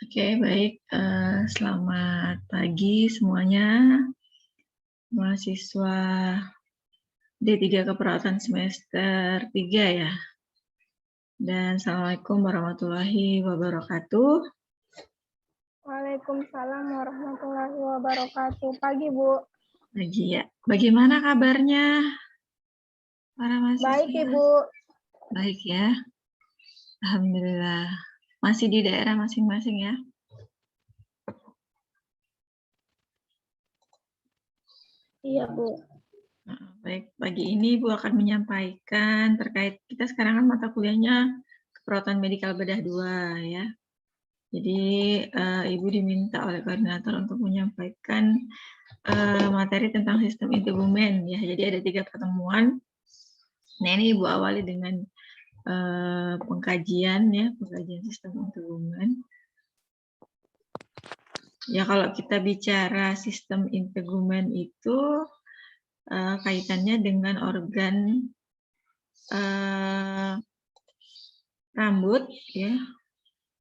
Oke, baik. Selamat pagi semuanya, mahasiswa D3 Keperawatan semester 3 ya. Dan Assalamualaikum warahmatullahi wabarakatuh. Waalaikumsalam warahmatullahi wabarakatuh. Pagi, Bu. Pagi ya. Bagaimana kabarnya para mahasiswa? Baik, Ibu. Baik ya. Alhamdulillah. Masih di daerah masing-masing ya. Iya, Bu. Baik, pagi ini Ibu akan menyampaikan terkait kita sekarang kan mata kuliahnya keperawatan medikal bedah 2 ya. Jadi Ibu diminta oleh koordinator untuk menyampaikan materi tentang sistem integumen ya. Jadi ada 3 pertemuan. Nah ini Ibu awali dengan pengkajian ya, pengkajian sistem integumen. Ya kalau kita bicara sistem integumen itu kaitannya dengan organ rambut ya,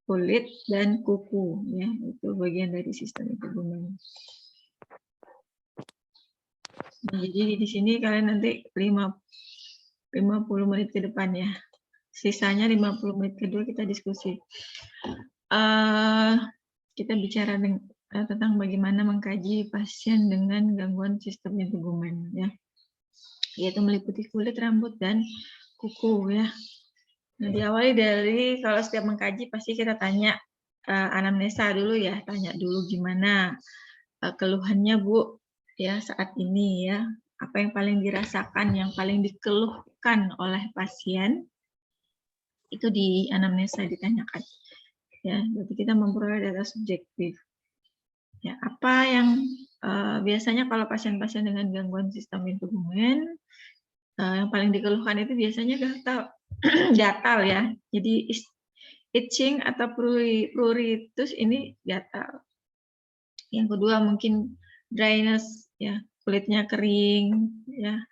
kulit dan kuku ya, itu bagian dari sistem integumen. Nah, jadi di sini kalian nanti 50 menit ke depan ya. Sisanya 50 menit kedua kita diskusi. Kita bicara tentang bagaimana mengkaji pasien dengan gangguan sistem integumen ya. Yaitu meliputi kulit, rambut dan kuku ya. Nah, diawali dari kalau setiap mengkaji pasti kita tanya anamnesa dulu ya, tanya dulu gimana keluhannya Bu ya saat ini ya, apa yang paling dirasakan, yang paling dikeluhkan oleh pasien itu di anamnesa ditanyakan ya. Berarti kita memperoleh data subjektif ya. Apa yang biasanya kalau pasien-pasien dengan gangguan sistem integumen yang paling dikeluhkan itu biasanya gatal ya. Jadi itching atau pruritus ini gatal. Yang kedua mungkin dryness ya, kulitnya kering ya.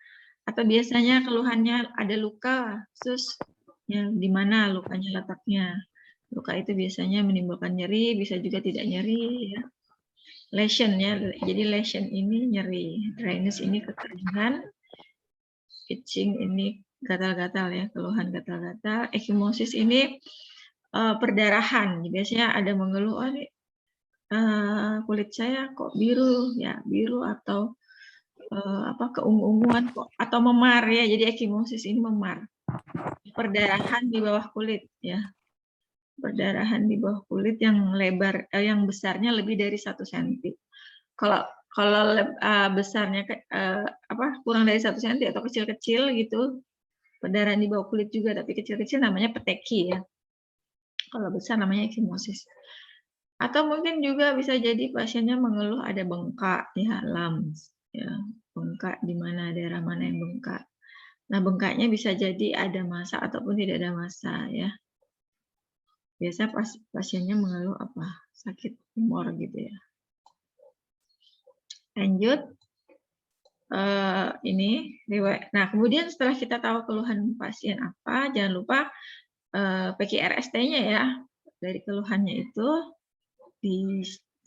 Atau biasanya keluhannya ada luka khusus ya, di mana lukanya letaknya. Luka itu biasanya menimbulkan nyeri, bisa juga tidak nyeri ya. Lesion ya. Jadi lesion ini nyeri, dryness ini kekeringan, itching ini gatal-gatal ya, keluhan gatal-gatal. Ekimosis ini perdarahan. Biasanya ada mengeluh, oh ini kulit saya kok biru ya, biru atau keungu-unguan kok atau memar ya. Jadi ekimosis ini memar. Perdarahan di bawah kulit ya. Perdarahan di bawah kulit yang lebar yang besarnya lebih dari 1 cm. Kalau besarnya kurang dari 1 cm atau kecil-kecil gitu, perdarahan di bawah kulit juga tapi kecil-kecil namanya peteki ya. Kalau besar namanya ekimosis. Atau mungkin juga bisa jadi pasiennya mengeluh ada bengkak ya, lumps ya, bengkak di mana daerah mana yang bengkak. Nah, bengkaknya bisa jadi ada massa ataupun tidak ada massa ya. Biasa pasiennya mengeluh apa? Sakit tumor gitu ya. Lanjut. Ini riwayat. Nah, kemudian setelah kita tahu keluhan pasien apa, jangan lupa PQRST-nya ya. Dari keluhannya itu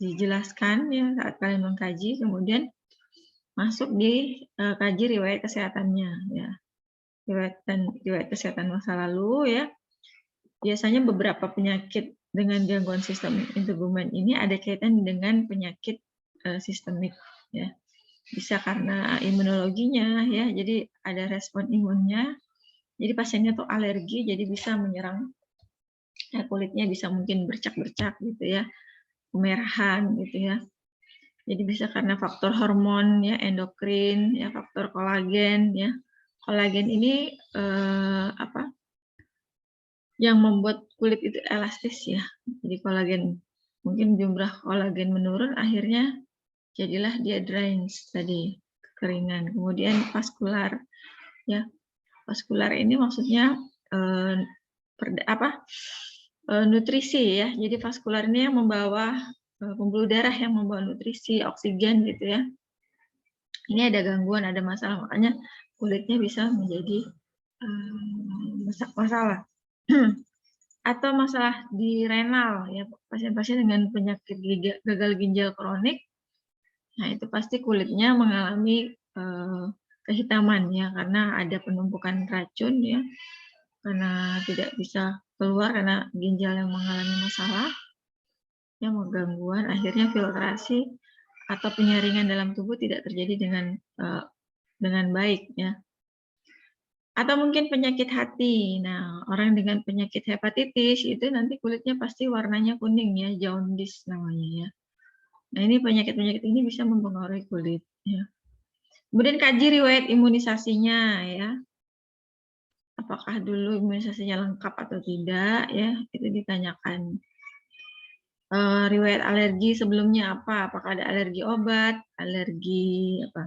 dijelaskan ya saat kalian mengkaji, kemudian masuk di kaji riwayat kesehatannya ya. Riwayat kesehatan masa lalu ya. Biasanya beberapa penyakit dengan gangguan sistem integumen ini ada kaitan dengan penyakit sistemik ya. Bisa karena imunologinya ya, jadi ada respon imunnya. Jadi pasiennya tuh alergi, jadi bisa menyerang ya, kulitnya bisa mungkin bercak-bercak gitu ya, kemerahan gitu ya. Jadi bisa karena faktor hormon ya, endokrin ya, faktor kolagen ya. Kolagen ini yang membuat kulit itu elastis ya. Jadi kolagen, mungkin jumlah kolagen menurun, akhirnya jadilah dia dryness tadi, kekeringan. Kemudian vaskular ya. Vaskular ini maksudnya nutrisi ya. Jadi vaskular ini yang membawa pembuluh darah yang membawa nutrisi, oksigen gitu ya. Ini ada gangguan, ada masalah, makanya kulitnya bisa menjadi masalah. atau masalah di renal ya, pasien-pasien dengan penyakit gagal ginjal kronik. Nah, itu pasti kulitnya mengalami kehitaman ya, karena ada penumpukan racun ya, karena tidak bisa keluar karena ginjal yang mengalami masalah, yang gangguan, akhirnya filtrasi atau penyaringan dalam tubuh tidak terjadi dengan baik ya. Atau mungkin penyakit hati. Nah, orang dengan penyakit hepatitis itu nanti kulitnya pasti warnanya kuning ya, jaundice namanya ya. Nah, ini penyakit-penyakit ini bisa mempengaruhi kulit ya. Kemudian kaji riwayat imunisasinya ya. Apakah dulu imunisasinya lengkap atau tidak ya, itu ditanyakan. Riwayat alergi sebelumnya apa? Apakah ada alergi obat, alergi apa?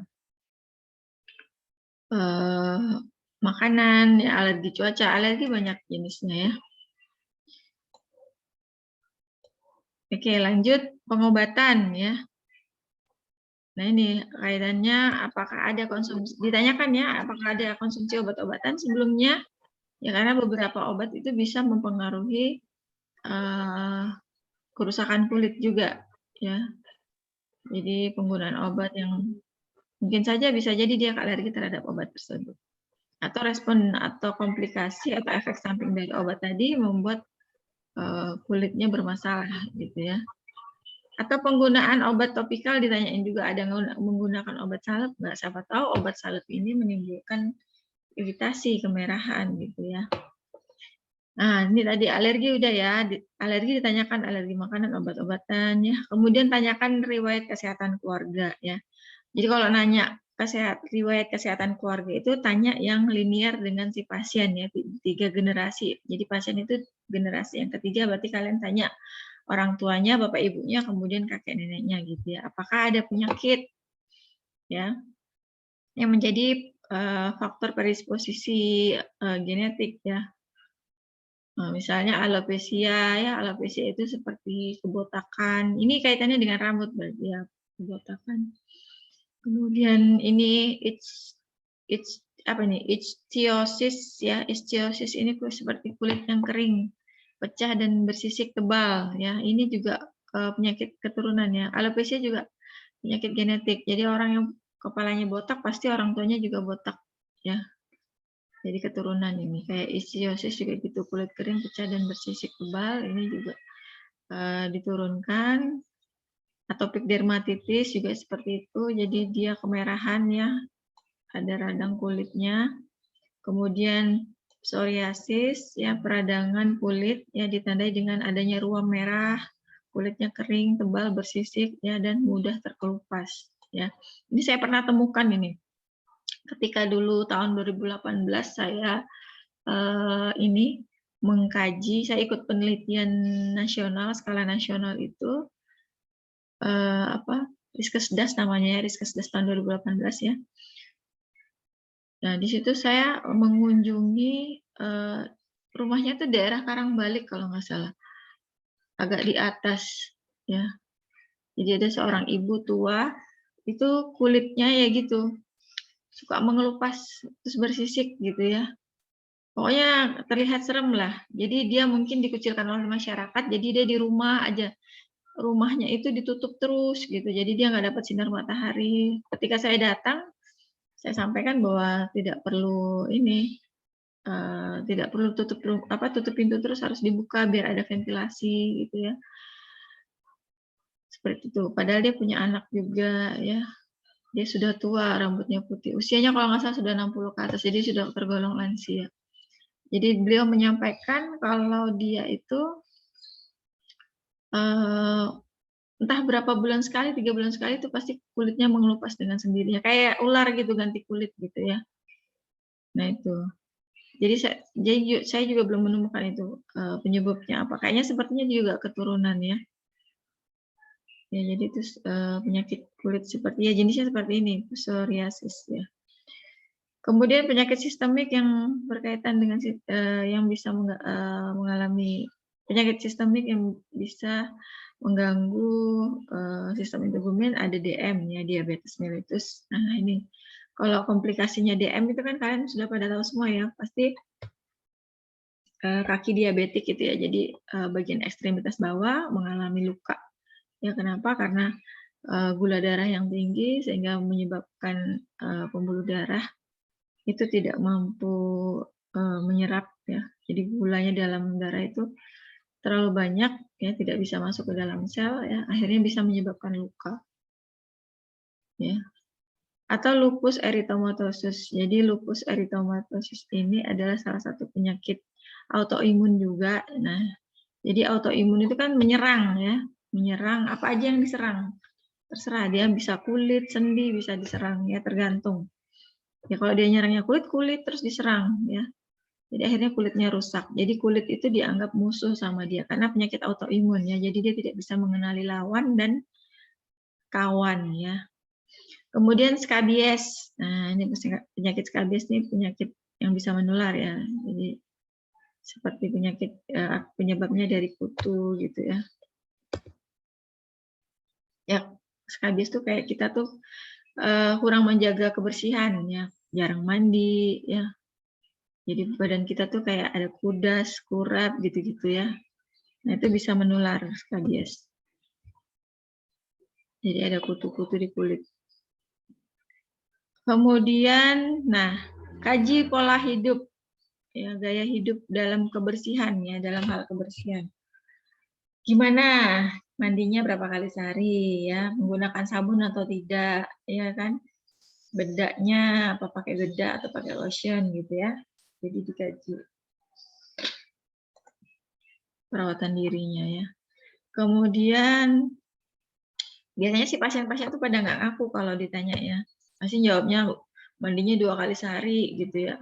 Makanan, ya, alergi cuaca, alergi banyak jenisnya ya. Oke, lanjut pengobatan ya. Nah, ini kaitannya apakah ada konsumsi, ditanyakan ya, apakah ada konsumsi obat-obatan sebelumnya? Ya, karena beberapa obat itu bisa mempengaruhi kerusakan kulit juga ya. Jadi penggunaan obat yang mungkin saja bisa jadi dia alergi terhadap obat tersebut. Atau respon atau komplikasi atau efek samping dari obat tadi membuat kulitnya bermasalah gitu ya. Atau penggunaan obat topikal ditanyain juga, ada menggunakan obat salep nggak? Siapa tahu obat salep ini menimbulkan iritasi, kemerahan gitu ya. Nah, ini tadi alergi udah ya, alergi ditanyakan alergi makanan, obat-obatan ya. Kemudian tanyakan riwayat kesehatan keluarga ya. Jadi kalau nanya riwayat kesehatan keluarga itu tanya yang linear dengan si pasien ya, 3 generasi. Jadi pasien itu generasi yang ketiga, berarti kalian tanya orang tuanya, bapak ibunya, kemudian kakek neneknya gitu ya. Apakah ada penyakit ya yang menjadi faktor predisposisi genetik ya. Misalnya alopecia ya, alopecia itu seperti kebotakan. Ini kaitannya dengan rambut berarti ya, kebotakan. Kemudian ini ichthyosis ya. Ichthyosis ini seperti kulit yang kering, pecah dan bersisik tebal ya. Ini juga penyakit keturunan ya. Alopecia juga penyakit genetik. Jadi orang yang kepalanya botak pasti orang tuanya juga botak ya. Jadi keturunan ini. Kayak ichthyosis juga gitu, kulit kering, pecah dan bersisik tebal, ini juga diturunkan. Atopic dermatitis juga seperti itu, jadi dia kemerahan ya, ada radang kulitnya. Kemudian psoriasis ya, peradangan kulit ya, ditandai dengan adanya ruam merah, kulitnya kering, tebal, bersisik ya, dan mudah terkelupas ya. Ini saya pernah temukan ini. Ketika dulu tahun 2018 saya ini mengkaji, saya ikut penelitian nasional, skala nasional itu Riskesdas namanya ya, Riskesdas tahun 2018 ya. Nah, di situ saya mengunjungi rumahnya tuh daerah Karangbalik kalau nggak salah, agak di atas ya. Jadi ada seorang ibu tua, itu kulitnya ya gitu, suka mengelupas terus bersisik gitu ya. Pokoknya terlihat serem lah. Jadi dia mungkin dikucilkan oleh masyarakat, jadi dia di rumah aja. Rumahnya itu ditutup terus gitu, jadi dia nggak dapat sinar matahari. Ketika saya datang, saya sampaikan bahwa tidak perlu ini, tidak perlu tutup pintu terus, harus dibuka biar ada ventilasi gitu ya. Seperti itu. Padahal dia punya anak juga ya. Dia sudah tua, rambutnya putih. Usianya kalau nggak salah sudah 60 ke atas, jadi sudah tergolong lansia. Jadi beliau menyampaikan kalau dia itu entah berapa bulan sekali, 3 bulan sekali itu pasti kulitnya mengelupas dengan sendirinya. Kayak ular gitu, ganti kulit gitu ya. Nah itu. Jadi saya juga belum menemukan itu penyebabnya apa. Kayaknya sepertinya juga keturunan ya. Ya jadi itu penyakit kulit seperti ya, jenisnya seperti ini, psoriasis ya. Kemudian penyakit sistemik yang berkaitan dengan yang bisa mengalami penyakit sistemik yang bisa mengganggu sistem integumen, ada DM ya, diabetes mellitus. Nah ini kalau komplikasinya DM itu kan kalian sudah pada tahu semua ya, pasti kaki diabetik gitu ya. Jadi bagian ekstremitas bawah mengalami luka. Ya kenapa? Karena gula darah yang tinggi sehingga menyebabkan pembuluh darah itu tidak mampu menyerap ya. Jadi gulanya dalam darah itu terlalu banyak ya, tidak bisa masuk ke dalam sel ya, akhirnya bisa menyebabkan luka. Ya. Atau lupus eritomatosus. Jadi lupus eritomatosus ini adalah salah satu penyakit autoimun juga. Nah, jadi autoimun itu kan menyerang ya, menyerang apa aja yang diserang. Terserah, dia bisa kulit, sendi bisa diserang ya, tergantung. Ya kalau dia nyerangnya kulit terus diserang ya. Jadi akhirnya kulitnya rusak. Jadi kulit itu dianggap musuh sama dia karena penyakit autoimun ya. Jadi dia tidak bisa mengenali lawan dan kawan ya. Kemudian skabies. Nah, ini penyakit skabies ini penyakit yang bisa menular ya. Jadi seperti penyakit penyebabnya dari kutu gitu ya. Ya, skabies tuh kayak kita tuh kurang menjaga kebersihan ya, jarang mandi ya. Jadi badan kita tuh kayak ada kudas, kurat gitu-gitu ya. Nah, itu bisa menular skabies. Jadi ada kutu-kutu di kulit. Kemudian, nah, kaji pola hidup, ya, gaya hidup dalam kebersihan ya, dalam hal kebersihan. Gimana mandinya berapa kali sehari ya, menggunakan sabun atau tidak, ya kan? Bedaknya apa pakai bedak atau pakai lotion gitu ya. Jadi dikaji perawatan dirinya ya. Kemudian biasanya sih pasien-pasien tuh pada nggak ngaku kalau ditanya ya. Pasti jawabnya mandinya 2 kali sehari gitu ya.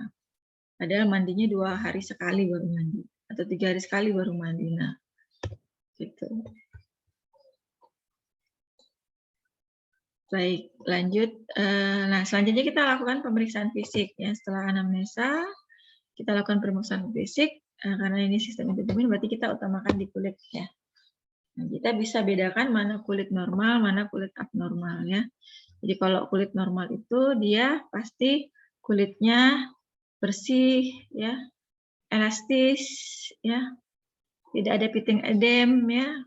Padahal mandinya 2 hari sekali baru mandi atau 3 hari sekali baru mandi. Nah, gitu. Baik, lanjut. Nah, selanjutnya kita lakukan pemeriksaan fisik ya. Setelah anamnesa, kita lakukan pemeriksaan fisik karena ini sistem intubumin berarti kita utamakan di kulit ya. Nah, kita bisa bedakan mana kulit normal, mana kulit abnormal ya. Jadi kalau kulit normal itu dia pasti kulitnya bersih ya, elastis ya, tidak ada piting edem ya,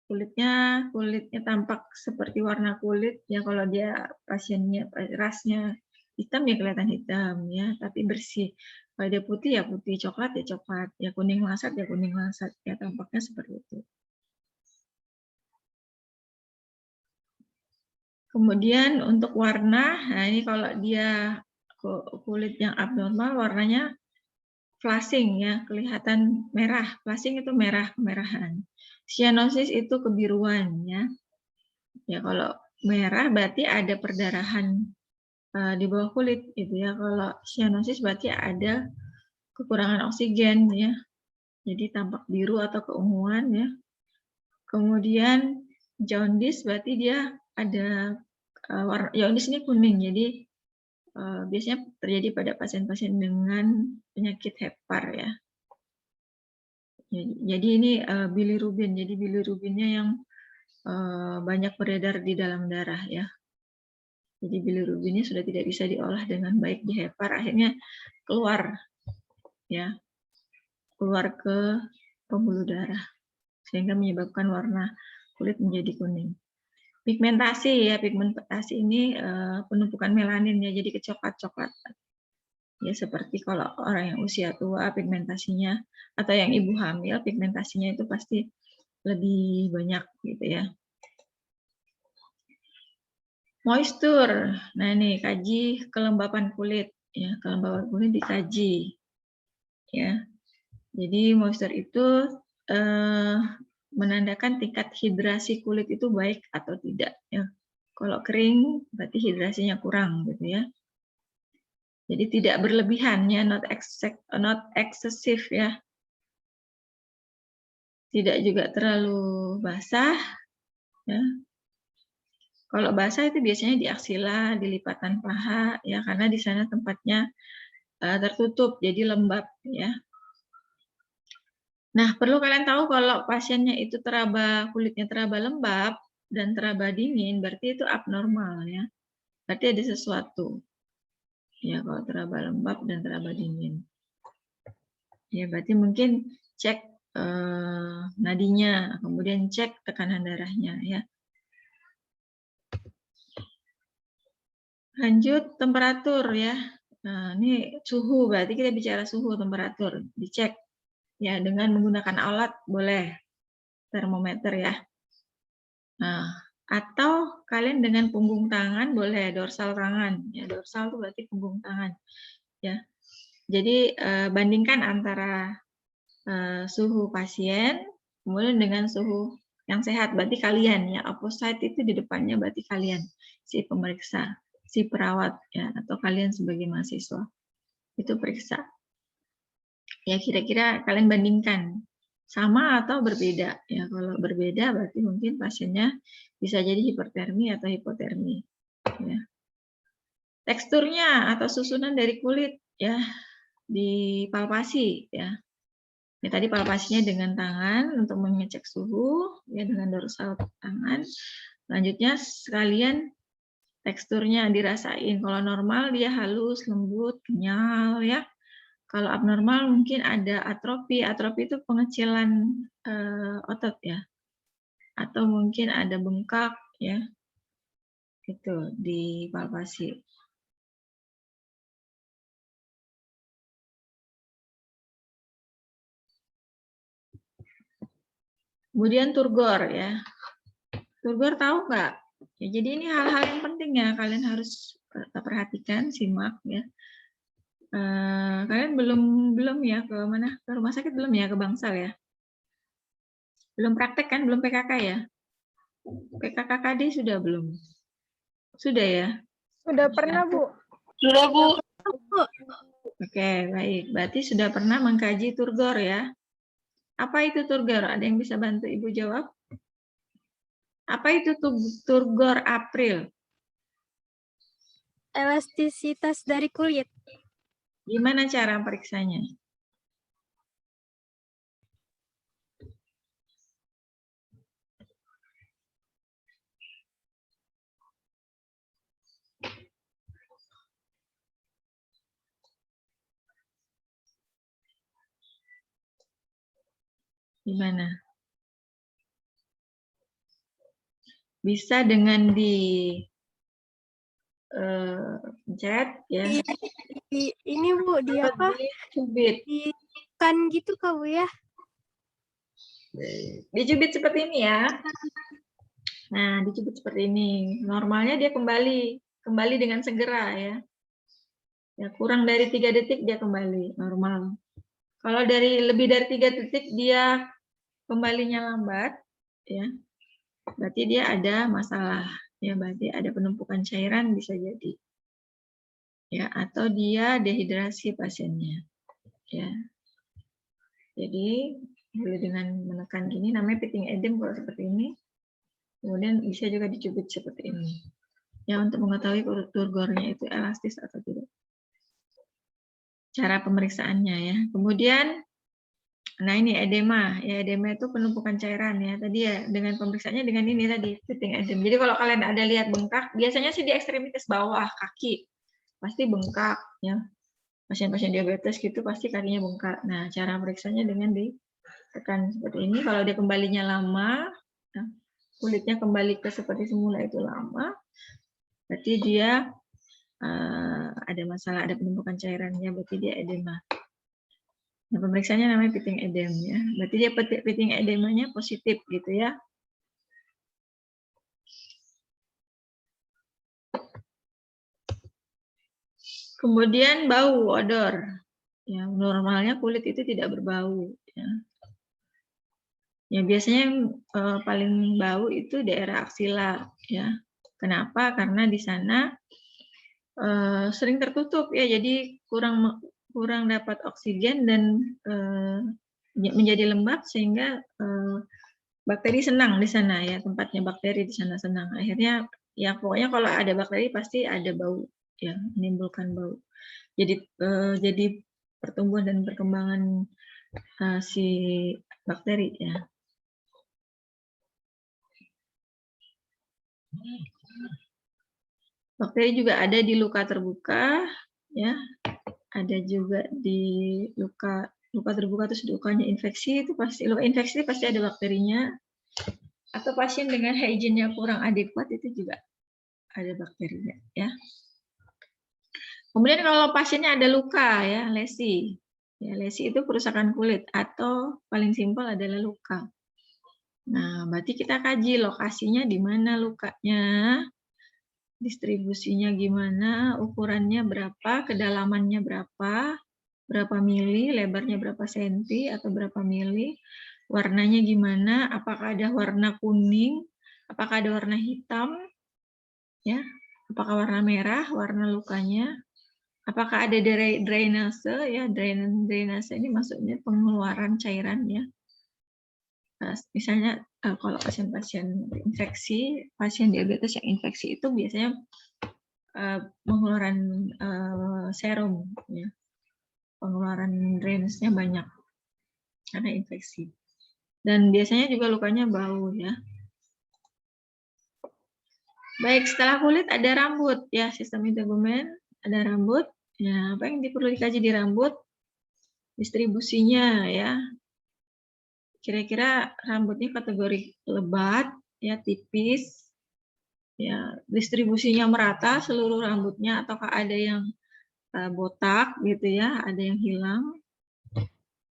kulitnya tampak seperti warna kulit ya. Kalau dia pasiennya rasnya hitam ya kelihatan hitam ya, tapi bersih. Kalau dia putih ya putih, coklat ya coklat, ya kuning langsat ya kuning langsat ya, tampaknya seperti itu. Kemudian untuk warna, nah ini kalau dia kulit yang abnormal warnanya flashing ya, kelihatan merah. Flashing itu merah, kemerahan. Cyanosis itu kebiruan ya. Ya kalau merah berarti ada perdarahan di bawah kulit gitu ya. Kalau cyanosis berarti ada kekurangan oksigen ya. Jadi tampak biru atau keunguan ya. Kemudian jaundice berarti dia ada warna jaundice ini kuning. Jadi biasanya terjadi pada pasien-pasien dengan penyakit hepar ya. Jadi ini bilirubin. Jadi bilirubinnya yang banyak beredar di dalam darah ya. Jadi bilirubinnya sudah tidak bisa diolah dengan baik di hepar, akhirnya keluar ya, keluar ke pembuluh darah sehingga menyebabkan warna kulit menjadi kuning. Pigmentasi ya, pigmentasi ini penumpukan melanin ya, jadi kecoklat-coklat. Ya seperti kalau orang yang usia tua pigmentasinya atau yang ibu hamil pigmentasinya itu pasti lebih banyak gitu ya. Moisture. Nah, ini kaji kelembapan kulit ya, kelembapan kulit dikaji. Ya. Jadi moisture itu menandakan tingkat hidrasi kulit itu baik atau tidak ya. Kalau kering berarti hidrasinya kurang gitu ya. Jadi tidak berlebihan ya, not excessive ya. Tidak juga terlalu basah ya. Kalau basah itu biasanya di aksila, di lipatan paha ya, karena di sana tempatnya tertutup jadi lembab ya. Nah, perlu kalian tahu kalau pasiennya itu kulitnya teraba lembab dan teraba dingin, berarti itu abnormal ya. Berarti ada sesuatu. Ya, kalau teraba lembab dan teraba dingin. Ya, berarti mungkin cek nadinya, kemudian cek tekanan darahnya ya. Lanjut temperatur ya. Nah, ini suhu, berarti kita bicara suhu, temperatur, dicek ya dengan menggunakan alat, boleh termometer ya. Nah, atau kalian dengan punggung tangan boleh, dorsal tangan ya, dorsal itu berarti punggung tangan ya. Jadi bandingkan antara suhu pasien kemudian dengan suhu yang sehat, berarti kalian ya, opposite itu di depannya berarti kalian, si pemeriksa, si perawat ya, atau kalian sebagai mahasiswa itu periksa ya, kira-kira kalian bandingkan sama atau berbeda ya. Kalau berbeda berarti mungkin pasiennya bisa jadi hipertermi atau hipotermi ya. Teksturnya atau susunan dari kulit ya, dipalpasi ya. Ya, tadi palpasinya dengan tangan untuk mengecek suhu ya, dengan dorsal tangan. Selanjutnya sekalian teksturnya dirasain. Kalau normal dia halus, lembut, kenyal ya. Kalau abnormal mungkin ada atrofi. Atrofi itu pengecilan otot ya. Atau mungkin ada bengkak ya. Itu dipalpasi. Kemudian turgor ya. Turgor tahu nggak? Ya, jadi ini hal-hal yang penting ya, kalian harus perhatikan, simak ya. Kalian belum ya ke mana? Ke rumah sakit belum ya, ke Bangsal ya? Belum praktek kan? Belum PKK ya? PKKD sudah belum? Sudah ya? Sudah pernah, Bu. Sudah, Bu. Oke, baik. Berarti sudah pernah mengkaji turgor ya? Apa itu turgor? Ada yang bisa bantu Ibu jawab? Apa itu turgor April? Elastisitas dari kulit. Gimana cara periksanya? Gimana? Bisa dengan pencet ya. Ini Bu, di apa? Dicubit. Di kan gitu Kak Bu ya? Dicubit seperti ini ya. Nah, dicubit seperti ini. Normalnya dia kembali dengan segera ya. Ya, kurang dari 3 detik dia kembali normal. Kalau lebih dari 3 detik dia kembalinya lambat ya. Berarti dia ada masalah ya, berarti ada penumpukan cairan bisa jadi. Ya, atau dia dehidrasi pasiennya. Ya. Jadi boleh dengan menekan gini, namanya pitting edem kalau seperti ini. Kemudian bisa juga dicubit seperti ini. Ya, untuk mengetahui turgornya itu elastis atau tidak. Cara pemeriksaannya ya. Kemudian, nah ini edema. Ya, edema itu penumpukan cairan ya. Tadi ya dengan pemeriksaannya dengan ini tadi, pitting edem. Jadi kalau kalian ada lihat bengkak, biasanya sih di ekstremitas bawah kaki. Pasti bengkak ya. Pasien-pasien diabetes gitu pasti kakinya bengkak. Nah, cara periksanya dengan ditekan seperti ini. Kalau dia kembalinya lama, nah, kulitnya kembali ke seperti semula itu lama, berarti dia ada masalah, ada penumpukan cairannya, berarti dia edema. Nah, pemeriksaannya namanya pitting edem ya. Berarti dia pitting edemanya positif gitu ya. Kemudian bau, odor. Ya, normalnya kulit itu tidak berbau ya. Ya, biasanya yang paling bau itu daerah aksila ya. Kenapa? Karena di sana sering tertutup ya, jadi kurang dapat oksigen dan menjadi lembab sehingga bakteri senang di sana ya, tempatnya bakteri di sana senang. Akhirnya ya pokoknya kalau ada bakteri pasti ada bau ya, menimbulkan bau. Jadi pertumbuhan dan perkembangan si bakteri ya. Bakteri juga ada di luka terbuka ya, ada juga di luka luka terbuka terus lukanya infeksi, itu pasti luka infeksi pasti ada bakterinya. Atau pasien dengan hygiene-nya kurang adekuat itu juga ada bakterinya ya. Kemudian kalau pasiennya ada luka ya, lesi. Ya, lesi itu kerusakan kulit atau paling simpel adalah luka. Nah, berarti kita kaji lokasinya di mana lukanya, distribusinya gimana, ukurannya berapa, kedalamannya berapa mili, lebarnya berapa senti atau berapa mili, warnanya gimana, apakah ada warna kuning, apakah ada warna hitam, ya, apakah warna merah, warna lukanya, apakah ada drainase, ya, drainase ini maksudnya pengeluaran cairan, ya. Misalnya kalau pasien-pasien infeksi, pasien diabetes yang infeksi itu biasanya pengeluaran serum, ya. Pengeluaran drainase-nya banyak karena infeksi. Dan biasanya juga lukanya bau ya. Baik, setelah kulit ada rambut ya, sistem integumen, ada rambut. Ya, apa yang perlu dikaji di rambut? Distribusinya ya. Kira-kira rambutnya kategori lebat ya, tipis. Ya, distribusinya merata seluruh rambutnya ataukah ada yang botak gitu ya, ada yang hilang.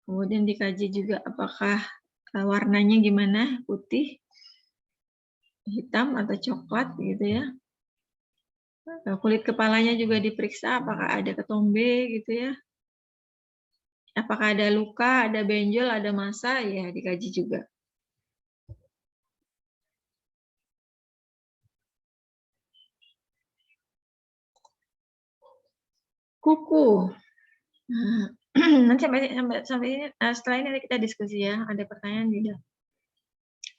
Kemudian dikaji juga apakah warnanya gimana, putih, hitam atau coklat gitu ya. Kulit kepalanya juga diperiksa apakah ada ketombe gitu ya. Apakah ada luka, ada benjol, ada massa, ya dikaji juga. Kuku. Nah, nanti sampai ini setelah ini kita diskusi ya, ada pertanyaan tidak?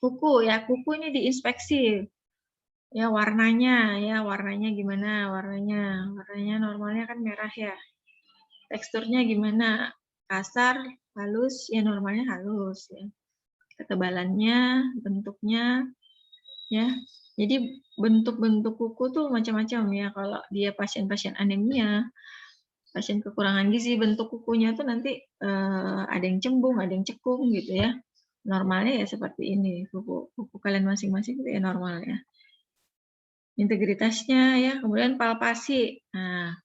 Kuku ya, kuku ini diinspeksi. Ya warnanya gimana? Warnanya normalnya kan merah ya. Teksturnya gimana? Kasar, halus, ya normalnya halus ya. Ketebalannya, bentuknya ya. Jadi bentuk-bentuk kuku tuh macam-macam ya. Kalau dia pasien-pasien anemia, pasien kekurangan gizi, bentuk kukunya tuh nanti ada yang cembung, ada yang cekung gitu ya. Normalnya ya seperti ini, kuku kalian masing-masing itu ya normal ya. Integritasnya ya, kemudian palpasi. Nah,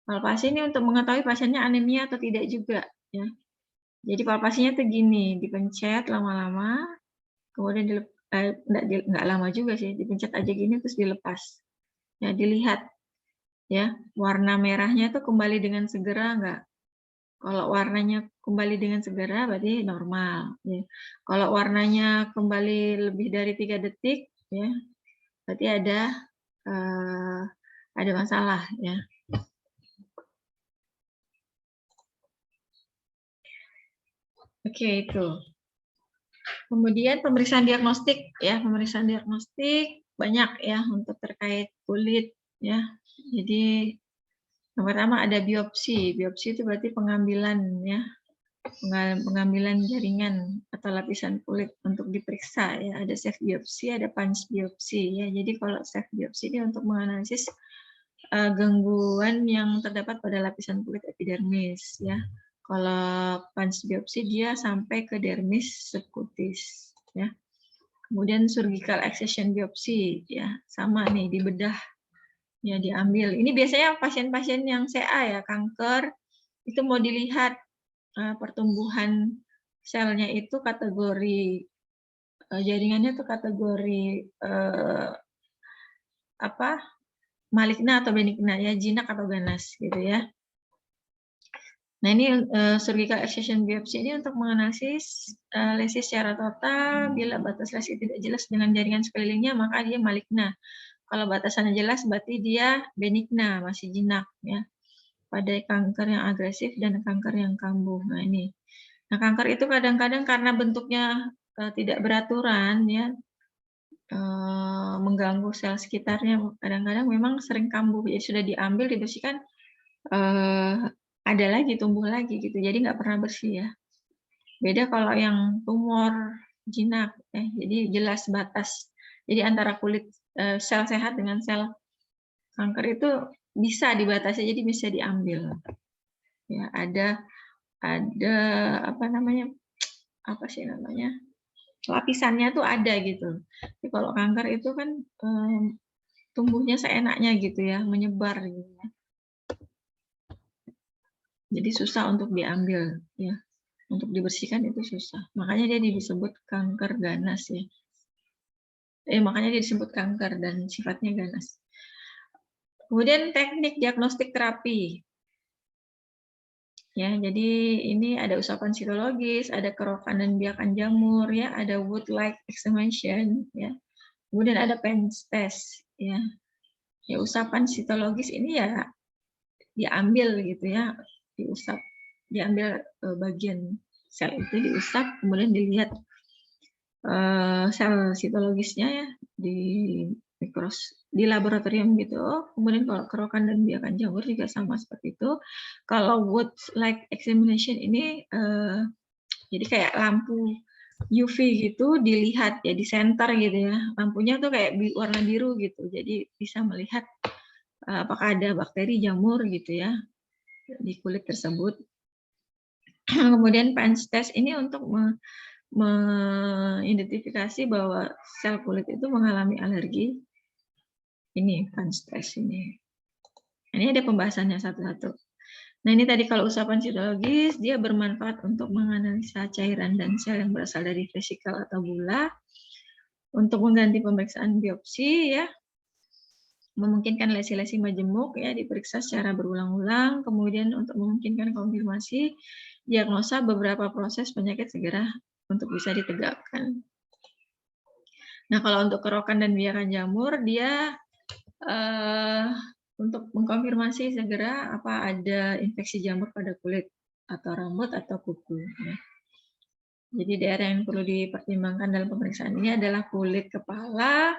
palpasi ini untuk mengetahui pasiennya anemia atau tidak juga ya. Jadi palpasinya tuh gini, dipencet lama-lama, kemudian nggak lama juga sih, dipencet aja gini terus dilepas. Ya, dilihat ya, warna merahnya tuh kembali dengan segera nggak? Kalau warnanya kembali dengan segera berarti normal. Ya. Kalau warnanya kembali lebih dari 3 detik, ya, berarti ada masalah ya. Oke, itu. Kemudian pemeriksaan diagnostik ya, pemeriksaan diagnostik banyak ya untuk terkait kulit ya. Jadi yang pertama ada biopsi. Biopsi itu berarti pengambilan ya. Pengambilan jaringan atau lapisan kulit untuk diperiksa ya. Ada safe biopsi, ada punch biopsi ya. Jadi kalau safe biopsi ini untuk menganalisis gangguan yang terdapat pada lapisan kulit epidermis ya. Kalau punch biopsi dia sampai ke dermis subcutis ya. Kemudian surgical excision biopsi ya, sama nih di bedah ya diambil. Ini biasanya pasien-pasien yang CA ya, kanker itu mau dilihat pertumbuhan selnya itu kategori jaringannya itu kategori maligna atau benigna ya, jinak atau ganas gitu ya. Nah ini surgical excision biopsi ini untuk menganalisis lesi secara total. Bila batas lesi tidak jelas dengan jaringan sekelilingnya maka dia maligna. Kalau batasannya jelas berarti dia benigna, masih jinak ya. Pada kanker yang agresif dan kanker yang kambuh. Nah ini. Nah kanker itu kadang-kadang karena bentuknya tidak beraturan ya, mengganggu sel sekitarnya. Kadang-kadang memang sering kambuh. Ya sudah diambil, dibersihkan. Ada lagi, tumbuh lagi gitu, jadi nggak pernah bersih ya. Beda kalau yang tumor jinak, jadi jelas batas. Jadi antara kulit sel sehat dengan sel kanker itu bisa dibatasi, jadi bisa diambil. Ya, ada ada apa sih namanya, lapisannya tuh ada gitu. Tapi kalau kanker itu kan tumbuhnya seenaknya gitu ya, menyebar gitu ya. Jadi susah untuk diambil ya, untuk dibersihkan itu susah. Makanya dia disebut kanker ganas ya. Makanya dia disebut kanker dan sifatnya ganas. Kemudian teknik diagnostik terapi. Ya, jadi ini ada usapan sitologis, ada kerokan dan biakan jamur ya, ada wood-like examination ya. Kemudian ada Penz test ya. Ya, usapan sitologis ini ya diambil gitu ya, diusap, diambil bagian sel itu diusap, kemudian dilihat sel sitologisnya ya di laboratorium gitu. Kemudian kalau kerokan dan biakan jamur juga sama seperti itu. Kalau wood-like examination ini jadi kayak lampu UV gitu dilihat ya di center gitu ya. Lampunya tuh kayak warna biru gitu. Jadi bisa melihat apakah ada bakteri jamur gitu ya di kulit tersebut. Kemudian Penz test ini untuk mengidentifikasi bahwa sel kulit itu mengalami alergi. Ini Penz test ini. Ini ada pembahasannya satu-satu. Nah, ini tadi kalau usapan sitologis, dia bermanfaat untuk menganalisa cairan dan sel yang berasal dari vesikel atau bula, untuk mengganti pemeriksaan biopsi ya, memungkinkan lesi-lesi majemuk ya diperiksa secara berulang-ulang, kemudian untuk memungkinkan konfirmasi diagnosa beberapa proses penyakit segera untuk bisa ditegakkan. Nah, kalau untuk kerokan dan biakan jamur, dia untuk mengkonfirmasi segera apa ada infeksi jamur pada kulit atau rambut atau kuku. Ya. Jadi daerah yang perlu dipertimbangkan dalam pemeriksaan ini adalah kulit kepala,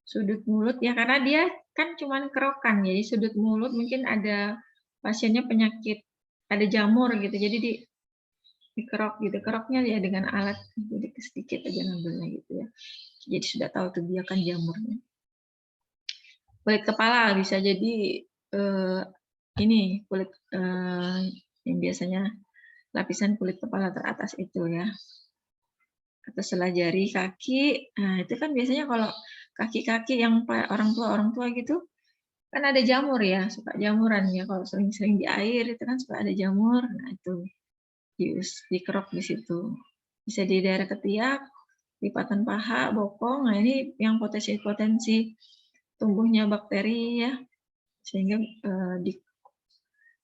sudut mulut ya, karena dia kan cuma kerokan, jadi sudut mulut mungkin ada pasiennya penyakit, ada jamur gitu, jadi dikerok gitu, keroknya ya dengan alat, jadi sedikit aja ngambilnya gitu ya. Jadi sudah tahu tuh biakan jamurnya. Kulit kepala bisa jadi ini kulit yang biasanya lapisan kulit kepala teratas itu ya, atau selah jari kaki. Nah itu kan biasanya kalau kaki-kaki yang orang tua gitu kan ada jamur ya, suka jamuran ya, kalau sering-sering di air itu kan suka ada jamur. Nah itu dikerok di situ, bisa di daerah ketiak, lipatan paha, bokong. Nah ini yang potensi tumbuhnya bakteri ya, sehingga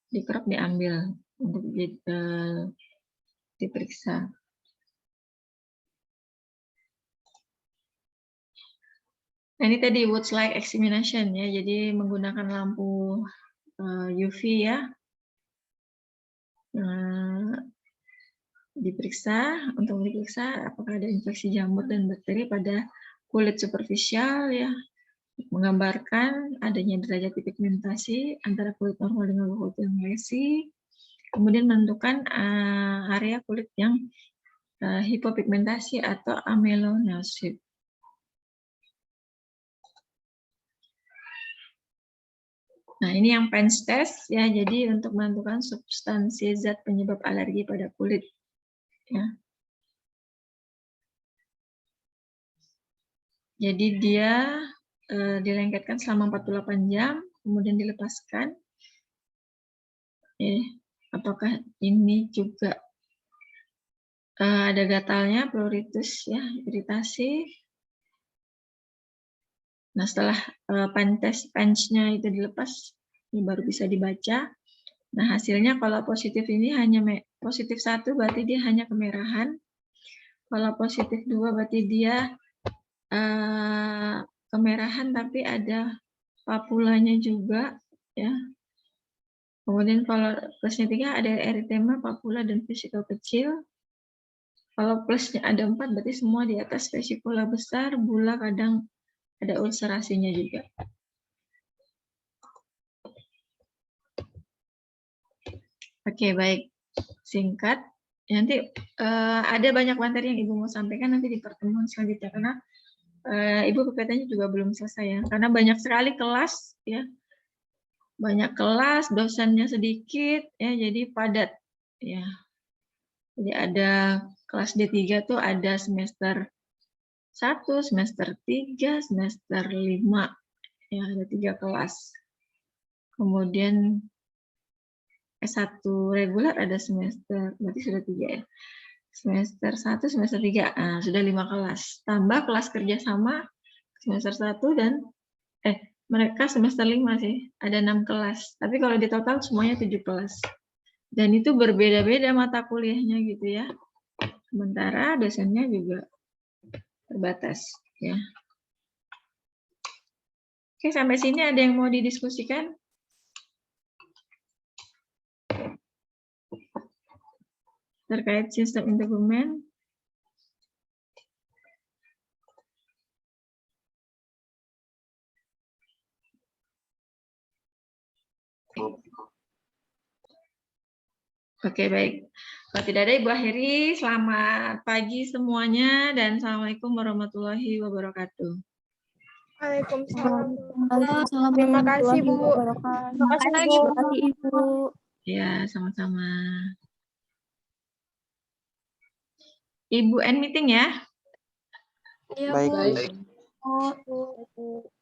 dikerok diambil untuk diperiksa. Nah ini tadi wood-like examination ya, jadi menggunakan lampu UV ya, untuk diperiksa apakah ada infeksi jamur dan bakteri pada kulit superficial ya, menggambarkan adanya derajat pigmentasi antara kulit normal dengan kulit yang lesi, kemudian menentukan area kulit yang hipopigmentasi atau amelanosid. Nah, ini yang Penz test ya, jadi untuk menentukan substansi zat penyebab alergi pada kulit. Ya. Jadi dia dilengketkan selama 48 jam, kemudian dilepaskan. Apakah ini juga ada gatalnya, pleuritis ya, iritasi. Nah, setelah Penz-nya itu dilepas, ini baru bisa dibaca. Nah, hasilnya kalau positif ini hanya positif 1 berarti dia hanya kemerahan. Kalau positif 2 berarti dia kemerahan tapi ada papulanya juga ya. Kemudian kalau plusnya 3 ada eritema, papula dan vesikel kecil. Kalau plusnya ada 4 berarti semua di atas, vesikula besar, bula kadang ada ulcerasinya juga. Oke, baik. Singkat. Nanti ada banyak materi yang Ibu mau sampaikan nanti di pertemuan selanjutnya, karena Ibu PPT-nya juga belum selesai ya, karena banyak sekali kelas ya. Banyak kelas, dosennya sedikit ya, jadi padat ya. Jadi ada kelas D3 tuh ada semester 1, semester 3, semester 5. Ya, ada 3 kelas. Kemudian S1 reguler ada semester, berarti sudah 3 ya. Semester 1, semester 3, nah, sudah 5 kelas. Tambah kelas kerjasama semester 1 dan mereka semester 5 sih, ada 6 kelas. Tapi kalau di total semuanya 7 kelas. Dan itu berbeda-beda mata kuliahnya gitu ya. Sementara dosennya juga terbatas ya. Oke, sampai sini ada yang mau didiskusikan? Terkait sistem integumen? Oke, baik. Kalau tidak ada, Ibu akhiri. Selamat pagi semuanya dan Assalamualaikum warahmatullahi wabarakatuh. Waalaikumsalam. Waalaikumsalam Terima kasih, Bu. warahmatullahi wabarakatuh. Terima kasih, Bu. Terima kasih, Ibu. Ya, sama-sama. Ibu end meeting ya. Iya, Baik. Bu. Baik. Bu.